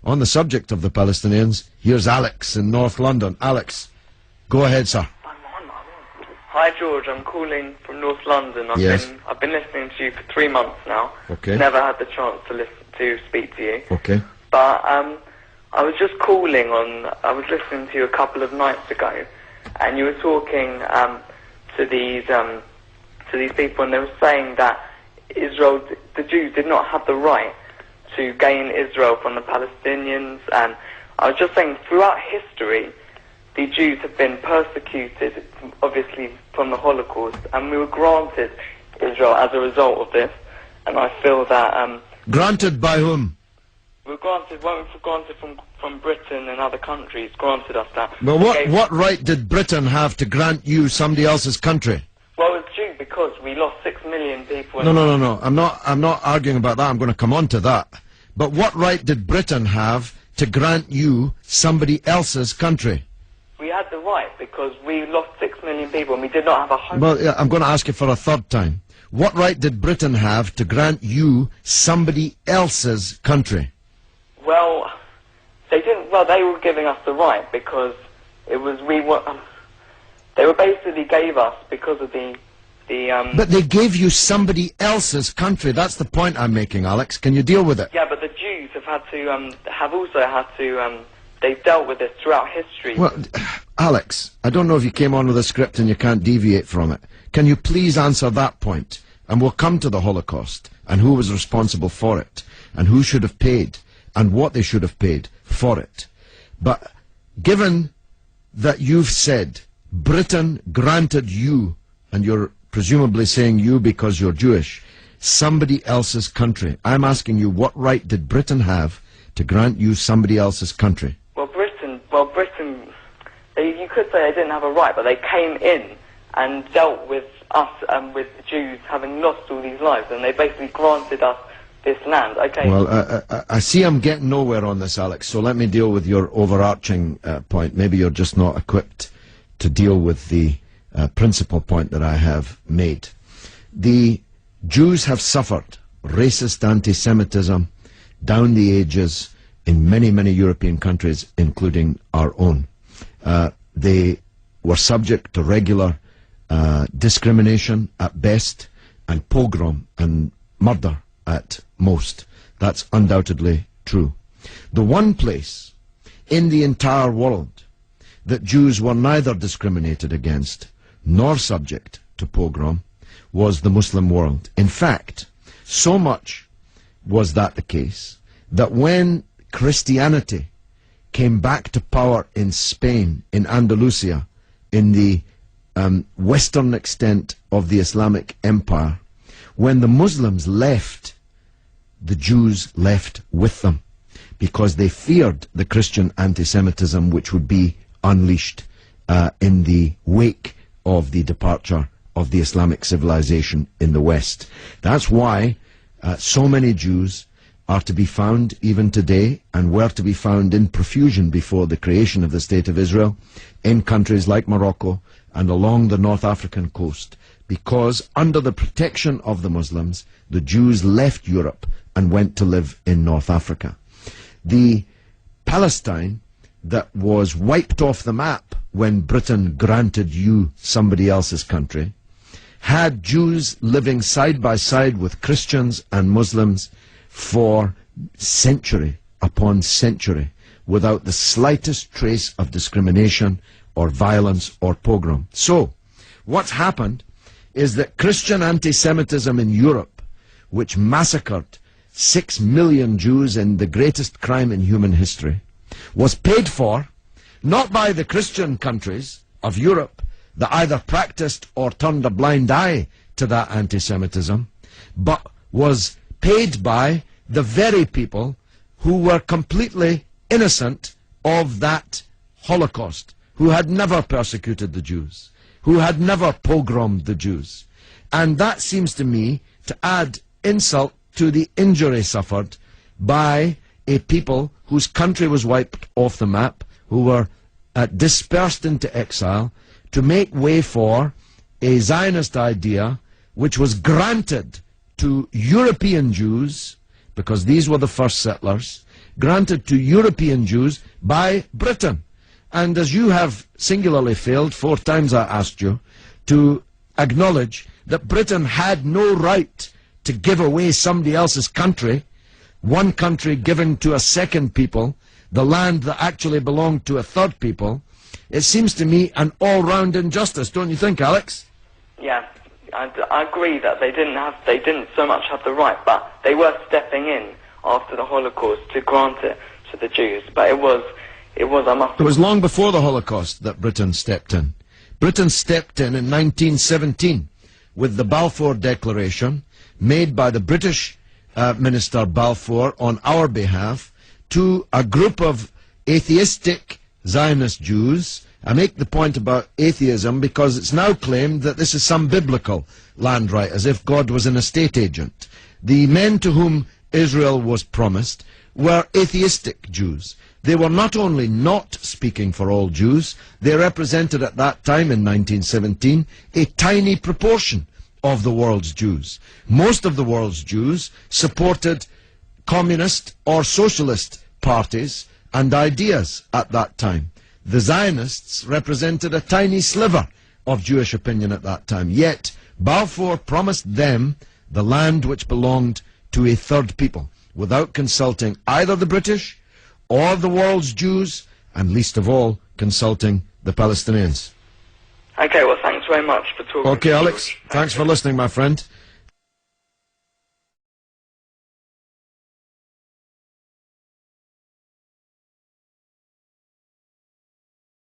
on the subject of the Palestinians. Here's Alex in North London. Alex, go ahead, sir. Hi George, I'm calling from North London. I've been listening to you for 3 months now. Okay. Never had the chance to speak to you. Okay. But I was just calling I was listening to you a couple of nights ago, and you were talking to these people, and they were saying that Israel, the Jews, did not have the right to gain Israel from the Palestinians. And I was just saying, throughout history, the Jews have been persecuted, obviously, from the Holocaust, and we were granted Israel as a result of this. And I feel that... granted by whom? We were granted from Britain and other countries, granted us that. Well, what right did Britain have to grant you somebody else's country? Well, it's due because we lost 6 million people. No. I'm not arguing about that. I'm going to come on to that. But what right did Britain have to grant you somebody else's country? We had the right because we lost 6 million people and we did not have a home. Well, yeah, I'm going to ask you for a third time. What right did Britain have to grant you somebody else's country? Well, they didn't. Well, they were giving us the right because it was they were basically gave us because of the. But they gave you somebody else's country. That's the point I'm making, Alex. Can you deal with it? Yeah, but the Jews have had to also had to. They've dealt with this throughout history. Well, Alex, I don't know if you came on with a script and you can't deviate from it. Can you please answer that point? And we'll come to the Holocaust and who was responsible for it and who should have paid and what they should have paid for it. But given that you've said Britain granted you, and you're presumably saying you because you're Jewish, somebody else's country, I'm asking you, what right did Britain have to grant you somebody else's country? Britain, you could say they didn't have a right, but they came in and dealt with us and with the Jews having lost all these lives, and they basically granted us this land. Okay. Well, I see I'm getting nowhere on this, Alex, so let me deal with your overarching point. Maybe you're just not equipped to deal with the principal point that I have made. The Jews have suffered racist anti-Semitism down the ages in many, many European countries, including our own. They were subject to regular discrimination at best, and pogrom and murder at most. That's undoubtedly true. The one place in the entire world that Jews were neither discriminated against nor subject to pogrom was the Muslim world. In fact, so much was that the case that when Christianity came back to power in Spain, in Andalusia, in the western extent of the Islamic Empire, when the Muslims left, the Jews left with them because they feared the Christian anti-Semitism which would be unleashed in the wake of the departure of the Islamic civilization in the West. That's why so many Jews are to be found even today, and were to be found in profusion before the creation of the State of Israel, in countries like Morocco and along the North African coast, because under the protection of the Muslims, the Jews left Europe and went to live in North Africa. The Palestine that was wiped off the map when Britain granted you somebody else's country had Jews living side by side with Christians and Muslims for century upon century without the slightest trace of discrimination or violence or pogrom. So, what's happened is that Christian anti-Semitism in Europe, which massacred 6 million Jews in the greatest crime in human history, was paid for not by the Christian countries of Europe that either practiced or turned a blind eye to that anti-Semitism, but was paid by the very people who were completely innocent of that Holocaust, who had never persecuted the Jews, who had never pogromed the Jews. And that seems to me to add insult to the injury suffered by a people whose country was wiped off the map, who were dispersed into exile, to make way for a Zionist idea which was granted to European Jews, because these were the first settlers, granted to European Jews by Britain. And as you have singularly failed, 4 times I asked you, to acknowledge that Britain had no right to give away somebody else's country, one country giving to a second people, the land that actually belonged to a third people, it seems to me an all-round injustice, don't you think, Alex? Yeah, I agree that they didn't so much have the right, but they were stepping in after the Holocaust to grant it to the Jews. But it was long before the Holocaust that Britain stepped in. Britain stepped in 1917 with the Balfour Declaration made by the British Minister Balfour on our behalf to a group of atheistic Zionist Jews. I make the point about atheism because it's now claimed that this is some biblical land right, as if God was an estate agent. The men to whom Israel was promised were atheistic Jews. They were not only not speaking for all Jews, they represented at that time in 1917 a tiny proportion of the world's Jews. Most of the world's Jews supported communist or socialist parties and ideas at that time. The Zionists represented a tiny sliver of Jewish opinion at that time. Yet Balfour promised them the land which belonged to a third people, without consulting either the British or the world's Jews, and least of all, consulting the Palestinians. Okay, well, thanks very much for talking. Okay, Alex, thanks for listening, my friend.